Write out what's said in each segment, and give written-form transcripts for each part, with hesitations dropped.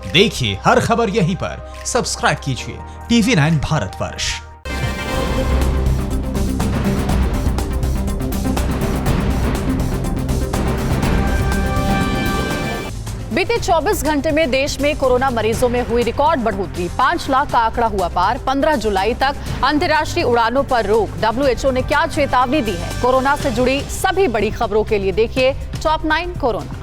देखिए हर खबर यहीं पर, सब्सक्राइब कीजिए TV9 भारतवर्ष। बीते 24 घंटे में देश में कोरोना मरीजों में हुई रिकॉर्ड बढ़ोतरी, 5 लाख का आंकड़ा हुआ पार। 15 जुलाई तक अंतर्राष्ट्रीय उड़ानों पर रोक। WHO ने क्या चेतावनी दी है? कोरोना से जुड़ी सभी बड़ी खबरों के लिए देखिए टॉप 9 कोरोना।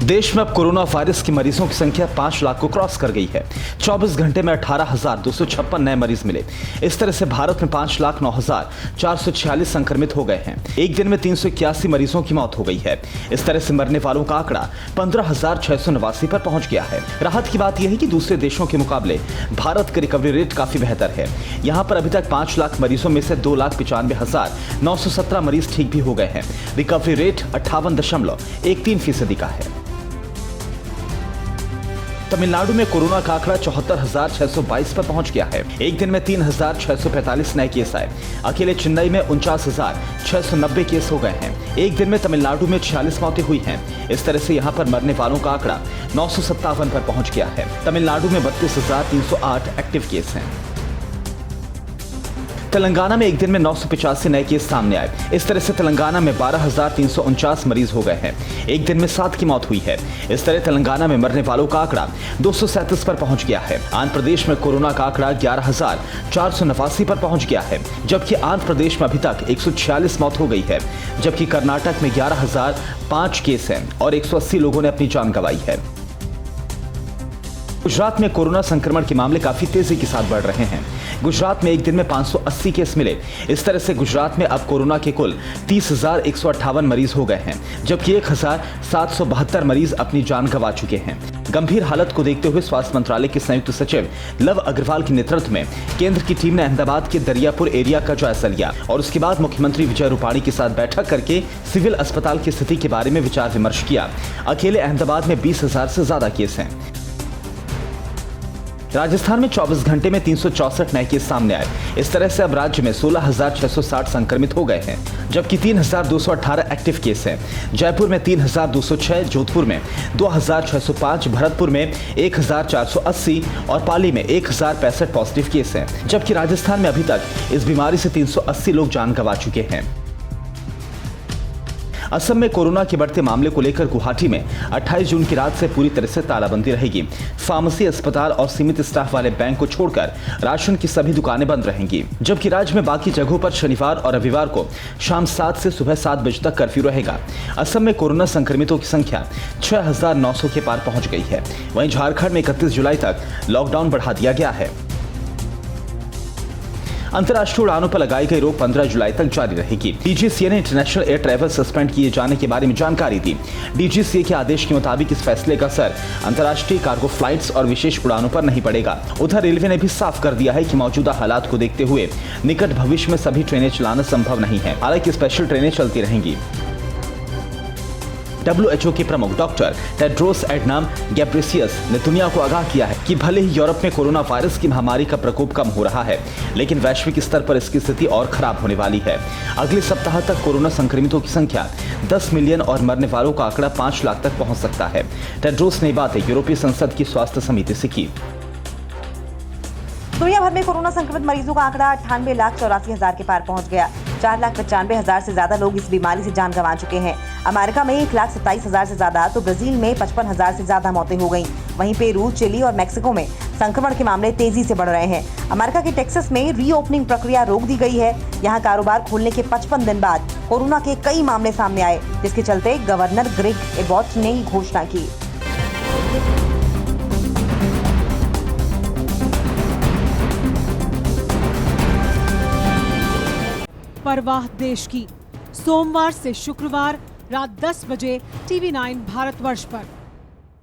देश में अब कोरोना वायरस के मरीजों की संख्या 5 लाख को क्रॉस कर गई है। 24 घंटे में 18,256 नए मरीज मिले। इस तरह से भारत में 5,09,446 संक्रमित हो गए हैं। एक दिन में 381 मरीजों की मौत हो गई है। इस तरह से मरने वालों का आंकड़ा 15,689 पर पहुंच गया है। राहत की बात यह है कि दूसरे देशों के मुकाबले भारत का रिकवरी रेट काफी बेहतर है। यहाँ पर अभी तक 5 लाख मरीजों में से 2,95,917 मरीज ठीक भी हो गए हैं। रिकवरी रेट 58.13% का है। तमिलनाडु में कोरोना का आंकड़ा 74,622 पर पहुंच गया है। एक दिन में 3,645 नए केस आए। अकेले चेन्नई में 49,690 केस हो गए हैं। एक दिन में तमिलनाडु में 46 मौतें हुई हैं। इस तरह से यहां पर मरने वालों का आंकड़ा 957 पर पहुंच गया है। तमिलनाडु में 32,308 एक्टिव केस हैं। तेलंगाना में एक दिन में 985 नए केस सामने आए। इस तरह से तेलंगाना में 12,349 मरीज हो गए हैं। एक दिन में 7 की मौत हुई है। इस तरह तेलंगाना में मरने वालों का आंकड़ा 237 पर पहुंच गया है। आंध्र प्रदेश में कोरोना का आंकड़ा 11,489 पर पहुंच गया है, जबकि आंध्र प्रदेश में अभी तक 146 मौत हो गई है। जबकि कर्नाटक में 11,005 केस हैं और 180 लोगों ने अपनी जान गंवाई है। गुजरात में कोरोना संक्रमण के मामले काफी तेजी के साथ बढ़ रहे हैं। गुजरात में एक दिन में 580 केस मिले। इस तरह से गुजरात में अब कोरोना के कुल 30,158 मरीज हो गए हैं, जबकि 1,772 मरीज अपनी जान गंवा चुके हैं। गंभीर हालत को देखते हुए स्वास्थ्य मंत्रालय के संयुक्त सचिव लव अग्रवाल के नेतृत्व में केंद्र की टीम ने अहमदाबाद के दरियापुर एरिया का जायजा लिया और उसके बाद मुख्यमंत्री विजय रूपाणी के साथ बैठक करके सिविल अस्पताल की स्थिति के बारे में विचार विमर्श किया। अकेले अहमदाबाद में 20,000 से ज्यादा केस हैं। राजस्थान में 24 घंटे में 364 नए केस सामने आए। इस तरह से अब राज्य में 16,660 संक्रमित हो गए हैं, जबकि 3,218 एक्टिव केस हैं। जयपुर में 3,206, जोधपुर में 2,605, भरतपुर में 1,480 और पाली में 1,065 पॉजिटिव केस हैं। जबकि राजस्थान में अभी तक इस बीमारी से 380 लोग जान गंवा चुके हैं। असम में कोरोना के बढ़ते मामले को लेकर गुवाहाटी में 28 जून की रात से पूरी तरह से तालाबंदी रहेगी। फार्मेसी, अस्पताल और सीमित स्टाफ वाले बैंक को छोड़कर राशन की सभी दुकानें बंद रहेंगी, जबकि राज्य में बाकी जगहों पर शनिवार और रविवार को शाम 7 से सुबह 7 बजे तक कर्फ्यू रहेगा। असम में कोरोना संक्रमितों की संख्या 6,900 के पार पहुंच गई है। वहीं झारखंड में 31 जुलाई तक लॉकडाउन बढ़ा दिया गया है। अंतर्राष्ट्रीय उड़ानों पर लगाई गई रोक 15 जुलाई तक जारी रहेगी। DGCA ने इंटरनेशनल एयर ट्रैवल सस्पेंड किए जाने के बारे में जानकारी दी। DGCA के आदेश के मुताबिक इस फैसले का असर अंतर्राष्ट्रीय कार्गो फ्लाइट्स और विशेष उड़ानों पर नहीं पड़ेगा। उधर रेलवे ने भी साफ कर दिया है कि मौजूदा हालात को देखते हुए निकट भविष्य में सभी ट्रेनें चलाना संभव नहीं है। हालांकि स्पेशल ट्रेनें चलती रहेंगी। WHO के प्रमुख डॉक्टर टेड्रोस एडनम गैब्रेसियस ने दुनिया को आगाह किया है कि भले ही यूरोप में कोरोना वायरस की महामारी का प्रकोप कम हो रहा है, लेकिन वैश्विक स्तर पर इसकी स्थिति और खराब होने वाली है। अगले सप्ताह तक कोरोना संक्रमितों की संख्या 10 मिलियन और मरने वालों का आंकड़ा 5 लाख तक पहुंच सकता है। टेड्रोस ने बातें यूरोपीय संसद की स्वास्थ्य समिति से की। दुनिया भर में कोरोना संक्रमित मरीजों का आंकड़ा 98,84,000 के पार पहुंच गया। 4,95,000 से ज्यादा लोग इस बीमारी से जान गंवा चुके हैं। अमेरिका में 1,27,000 से ज्यादा तो ब्राजील में 55,000 से ज्यादा मौतें हो गईं। वहीं पेरू, चिली और मेक्सिको में संक्रमण के मामले तेजी से बढ़ रहे हैं। अमेरिका के टेक्सास में रीओपनिंग प्रक्रिया रोक दी गई है। यहाँ कारोबार खोलने के 55 दिन बाद कोरोना के कई मामले सामने आए, जिसके चलते गवर्नर ग्रेग एबॉट ने घोषणा की। परवाह देश की, सोमवार से शुक्रवार रात 10 बजे TV9 भारतवर्ष पर।